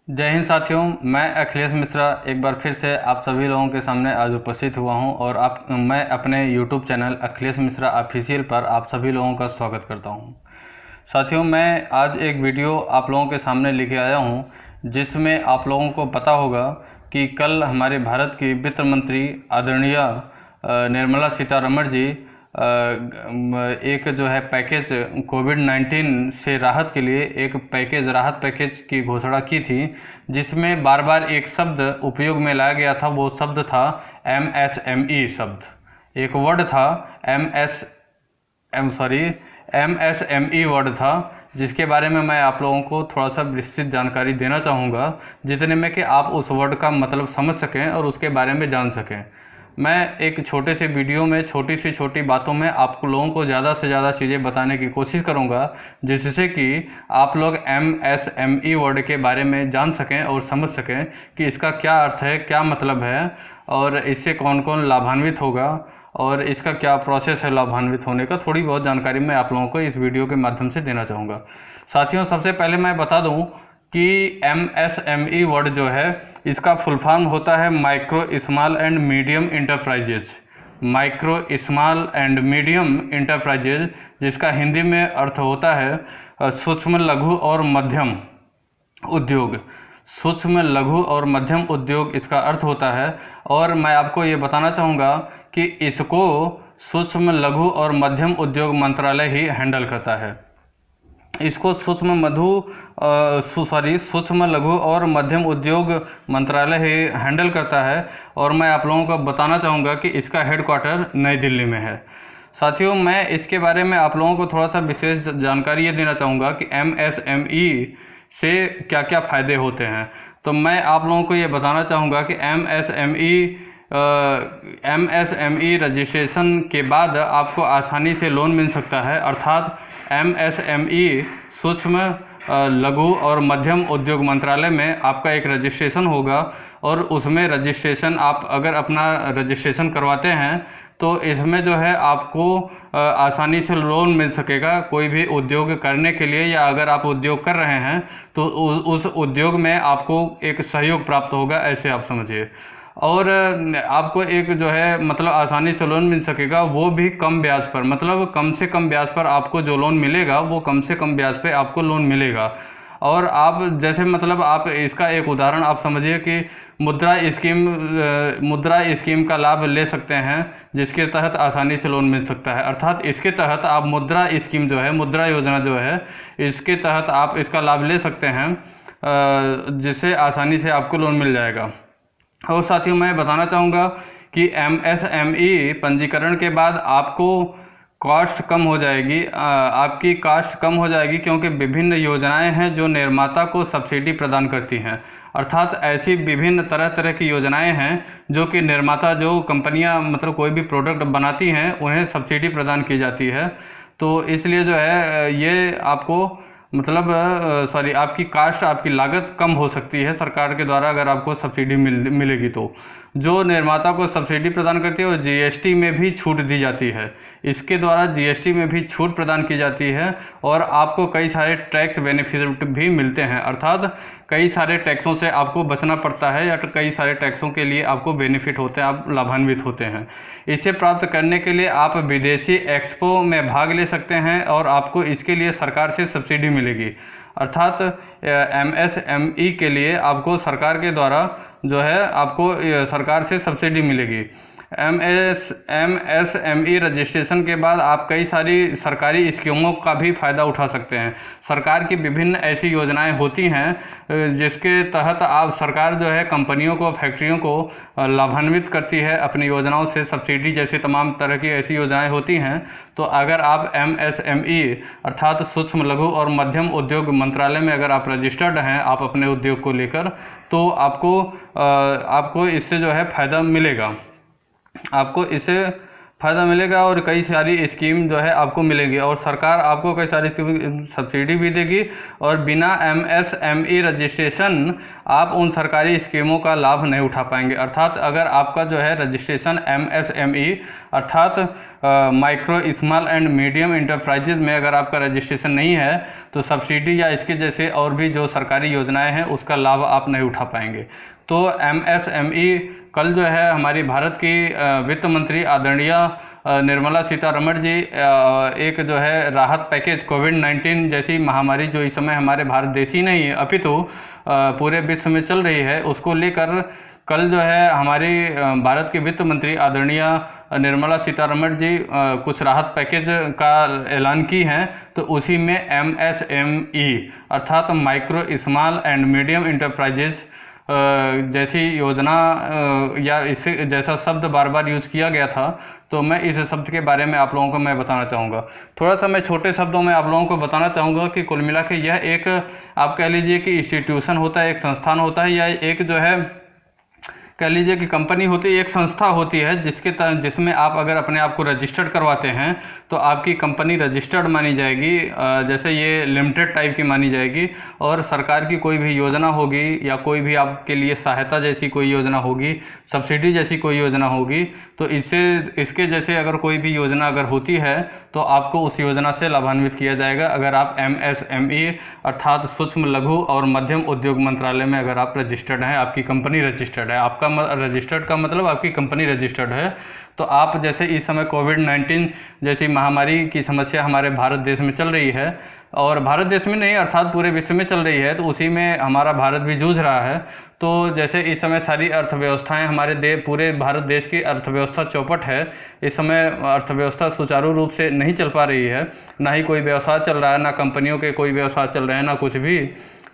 जय हिंद साथियों, मैं अखिलेश मिश्रा एक बार फिर से आप सभी लोगों के सामने आज उपस्थित हुआ हूं और मैं अपने YouTube channel Akhilesh Mishra official पर आप सभी लोगों का स्वागत करता हूं। साथियों, मैं आज एक वीडियो आप लोगों के सामने लेके आया हूं जिसमें आप लोगों को पता होगा कि कल हमारे भारत की वित्त मंत्री आदरणीय निर्मला सीतारमण जी एक जो है पैकेज कोविड-19 से राहत के लिए एक राहत पैकेज की घोषणा की थी, जिसमें बार बार एक शब्द उपयोग में लाया गया था। वो शब्द था MSME शब्द, एक वर्ड था MSME वर्ड था, जिसके बारे में मैं आप लोगों को थोड़ा सा विस्तृत जानकारी देना चाहूँगा, जितने में कि आप उस वर्ड का मतलब समझ सकें और उसके बारे में जान सकें। मैं एक छोटे से वीडियो में छोटी बातों में आप लोगों को ज़्यादा से ज़्यादा चीज़ें बताने की कोशिश करूंगा, जिससे कि आप लोग MSME वर्ड के बारे में जान सकें और समझ सकें कि इसका क्या अर्थ है, क्या मतलब है और इससे कौन कौन लाभान्वित होगा और इसका क्या प्रोसेस है लाभान्वित होने का। थोड़ी बहुत जानकारी मैं आप लोगों को इस वीडियो के माध्यम से देना चाहूँगा। साथियों, सबसे पहले मैं बता दूँ कि MSME वर्ड जो है, इसका फुल फॉर्म होता है micro small and medium enterprises. Micro small and medium enterprises, जिसका हिंदी में अर्थ होता है सूक्ष्म लघु और मध्यम उद्योग। सूक्ष्म लघु और मध्यम उद्योग इसका अर्थ होता है। और मैं आपको ये बताना चाहूँगा कि इसको सूक्ष्म लघु और मध्यम उद्योग मंत्रालय ही हैंडल करता है। इसको सूक्ष्म लघु और मध्यम उद्योग मंत्रालय ही हैंडल करता है। और मैं आप लोगों को बताना चाहूँगा कि इसका हेडक्वार्टर नई दिल्ली में है। साथियों, मैं इसके बारे में आप लोगों को थोड़ा सा विशेष जानकारी ये देना चाहूँगा कि MSME से क्या क्या फ़ायदे होते हैं। तो मैं आप लोगों को ये बताना चाहूँगा कि MSME रजिस्ट्रेशन के बाद आपको आसानी से लोन मिल सकता है। अर्थात MSME सूक्ष्म लघु और मध्यम उद्योग मंत्रालय में आपका एक रजिस्ट्रेशन होगा और उसमें रजिस्ट्रेशन आप अगर अपना रजिस्ट्रेशन करवाते हैं तो इसमें जो है आपको आसानी से लोन मिल सकेगा कोई भी उद्योग करने के लिए, या अगर आप उद्योग कर रहे हैं तो उस उद्योग में आपको एक सहयोग प्राप्त होगा, ऐसे आप समझिए। और आपको एक जो है मतलब आसानी से लोन मिल सकेगा, वो भी कम ब्याज पर, मतलब कम से कम ब्याज पर आपको जो लोन मिलेगा वो कम से कम ब्याज पे आपको लोन मिलेगा। और आप जैसे मतलब आप इसका एक उदाहरण आप समझिए कि मुद्रा स्कीम का लाभ ले सकते हैं, जिसके तहत आसानी से लोन मिल सकता है। अर्थात इसके तहत आप मुद्रा स्कीम जो है, मुद्रा योजना जो है, इसके तहत आप इसका लाभ ले सकते हैं, जिससे आसानी से आपको लोन मिल जाएगा। और साथियों, मैं बताना चाहूँगा कि MSME पंजीकरण के बाद आपको कॉस्ट कम हो जाएगी, आपकी कॉस्ट कम हो जाएगी, क्योंकि विभिन्न योजनाएं हैं जो निर्माता को सब्सिडी प्रदान करती हैं। अर्थात ऐसी विभिन्न तरह की योजनाएं हैं जो कि निर्माता, जो कंपनियां मतलब कोई भी प्रोडक्ट बनाती हैं, उन्हें सब्सिडी प्रदान की जाती है। तो इसलिए जो है ये आपको मतलब आपकी कास्ट, आपकी लागत कम हो सकती है सरकार के द्वारा अगर आपको सब्सिडी मिलेगी। तो जो निर्माता को सब्सिडी प्रदान करती है वो GST में भी छूट दी जाती है। इसके द्वारा GST में भी छूट प्रदान की जाती है और आपको कई सारे टैक्स बेनिफिट भी मिलते हैं। अर्थात कई सारे टैक्सों से आपको बचना पड़ता है, या कई सारे टैक्सों के लिए आपको बेनिफिट होते हैं, आप लाभान्वित होते हैं। इसे प्राप्त करने के लिए आप विदेशी एक्सपो में भाग ले सकते हैं और आपको इसके लिए सरकार से सब्सिडी मिलेगी। अर्थात MSME के लिए आपको सरकार के द्वारा जो है आपको सरकार से सब्सिडी मिलेगी। MSME रजिस्ट्रेशन के बाद आप कई सारी सरकारी स्कीमों का भी फ़ायदा उठा सकते हैं। सरकार की विभिन्न ऐसी योजनाएं होती हैं जिसके तहत आप सरकार जो है कंपनियों को, फैक्ट्रियों को लाभान्वित करती है अपनी योजनाओं से। सब्सिडी जैसी तमाम तरह की ऐसी योजनाएं होती हैं। तो अगर आप MSME अर्थात सूक्ष्म लघु और मध्यम उद्योग मंत्रालय में अगर आप रजिस्टर्ड हैं आप अपने उद्योग को लेकर, तो आपको इससे जो है फ़ायदा मिलेगा। आपको इससे फ़ायदा मिलेगा और कई सारी स्कीम जो है आपको मिलेंगी और सरकार आपको कई सारी सब्सिडी भी देगी और बिना MSME रजिस्ट्रेशन आप उन सरकारी स्कीमों का लाभ नहीं उठा पाएंगे। अर्थात अगर आपका जो है रजिस्ट्रेशन MSME अर्थात micro small and medium enterprises में अगर आपका रजिस्ट्रेशन नहीं है तो सब्सिडी या इसके जैसे और भी जो सरकारी योजनाएं हैं उसका लाभ आप नहीं उठा पाएंगे। तो MSME कल जो है हमारी भारत की वित्त मंत्री आदरणीय निर्मला सीतारमण जी एक जो है राहत पैकेज कोविड-19 जैसी महामारी जो इस समय हमारे भारत देश ही नहीं अपितु पूरे विश्व में चल रही है उसको लेकर कल जो है हमारी भारत के वित्त मंत्री आदरणीय निर्मला सीतारमण जी कुछ राहत पैकेज का ऐलान की हैं। तो उसी में MSME अर्थात micro small and medium enterprises जैसी योजना या इसे जैसा शब्द बार बार यूज़ किया गया था, तो मैं इस शब्द के बारे में आप लोगों को मैं बताना चाहूँगा। थोड़ा सा मैं छोटे शब्दों में आप लोगों को बताना चाहूँगा कि कुल मिला के यह एक आप कह लीजिए कि इंस्टीट्यूशन होता है, एक संस्थान होता है या एक जो है कह लीजिए कि कंपनी होती है, एक संस्था होती है जिसमें आप अगर अपने आप को रजिस्टर्ड करवाते हैं तो आपकी कंपनी रजिस्टर्ड मानी जाएगी, जैसे ये लिमिटेड टाइप की मानी जाएगी और सरकार की कोई भी योजना होगी या कोई भी आपके लिए सहायता जैसी कोई योजना होगी, सब्सिडी जैसी कोई योजना होगी तो इसके जैसे अगर कोई भी योजना अगर होती है तो आपको उस योजना से लाभान्वित किया जाएगा अगर आप MSME अर्थात सूक्ष्म लघु और मध्यम उद्योग मंत्रालय में अगर आप रजिस्टर्ड हैं, आपकी कंपनी रजिस्टर्ड है। आपका रजिस्टर्ड का मतलब आपकी कंपनी रजिस्टर्ड है। तो आप जैसे इस समय कोविड-19 जैसी महामारी की समस्या हमारे भारत देश में चल रही है और भारत देश में नहीं अर्थात पूरे विश्व में चल रही है, तो उसी में हमारा भारत भी जूझ रहा है। तो जैसे इस समय सारी अर्थव्यवस्थाएं हमारे पूरे भारत देश की अर्थव्यवस्था चौपट है। इस समय अर्थव्यवस्था सुचारू रूप से नहीं चल पा रही है, ना ही कोई व्यवसाय चल रहा है, ना कंपनियों के कोई व्यवसाय चल रहे हैं, ना कुछ भी।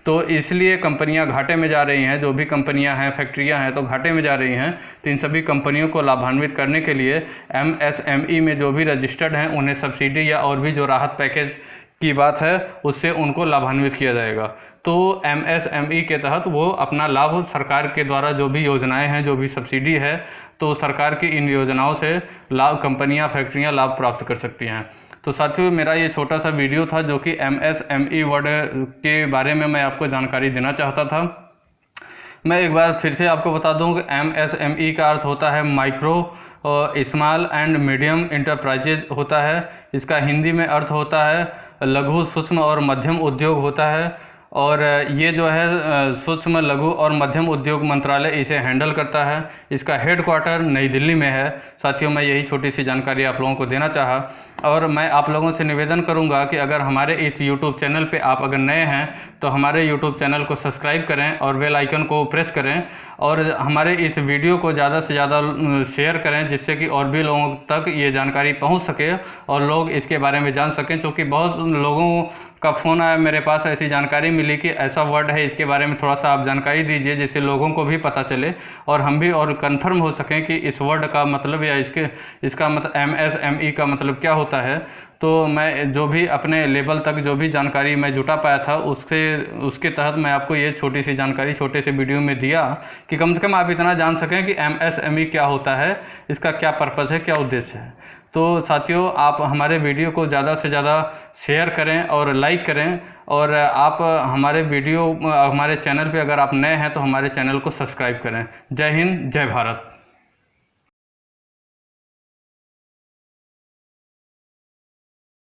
तो इसलिए कंपनियां घाटे में जा रही हैं, जो भी कंपनियां हैं, फैक्ट्रियां हैं तो घाटे में जा रही हैं। तो इन सभी कंपनियों को लाभान्वित करने के लिए MSME में जो भी रजिस्टर्ड हैं उन्हें सब्सिडी या और भी जो राहत पैकेज की बात है उससे उनको लाभान्वित किया जाएगा। तो MSME के तहत वो अपना लाभ सरकार के द्वारा जो भी योजनाएं हैं, जो भी सब्सिडी है, तो सरकार की इन योजनाओं से लाभ कंपनियां, फैक्ट्रियां लाभ प्राप्त कर सकती हैं। तो साथियों मेरा ये छोटा सा वीडियो था जो कि MSME वर्ड के बारे में मैं आपको जानकारी देना चाहता था। मैं एक बार फिर से आपको बता दूं कि MSME का अर्थ होता है micro small and medium enterprises होता है। इसका हिंदी में अर्थ होता है लघु, सूक्ष्म और मध्यम उद्योग होता है और ये जो है सूक्ष्म, लघु और मध्यम उद्योग मंत्रालय इसे हैंडल करता है। इसका हेडक्वार्टर नई दिल्ली में है। साथियों मैं यही छोटी सी जानकारी आप लोगों को देना चाहा और मैं आप लोगों से निवेदन करूंगा कि अगर हमारे इस YouTube चैनल पे आप अगर नए हैं तो हमारे YouTube चैनल को सब्सक्राइब करें और बेल आइकन को प्रेस करें और हमारे इस वीडियो को ज़्यादा से ज़्यादा शेयर करें जिससे कि और भी लोगों तक ये जानकारी पहुंच सके और लोग इसके बारे में जान सकें। क्योंकि बहुत लोगों का फ़ोन आया मेरे पास, ऐसी जानकारी मिली कि ऐसा वर्ड है, इसके बारे में थोड़ा सा आप जानकारी दीजिए जिससे लोगों को भी पता चले और हम भी और कंफर्म हो सकें कि इस वर्ड का मतलब या इसका मतलब MSME का मतलब क्या होता है। तो मैं जो भी अपने लेवल तक जो भी जानकारी मैं जुटा पाया था उसके तहत मैं आपको ये छोटी सी जानकारी छोटे से वीडियो में दिया कि कम से कम आप इतना जान सकें कि MSME क्या होता है, इसका क्या पर्पज़ है, क्या उद्देश्य है। तो साथियों आप हमारे वीडियो को ज़्यादा से ज़्यादा शेयर करें और लाइक करें और आप हमारे चैनल पे अगर आप नए हैं तो हमारे चैनल को सब्सक्राइब करें। जय हिंद, जय भारत।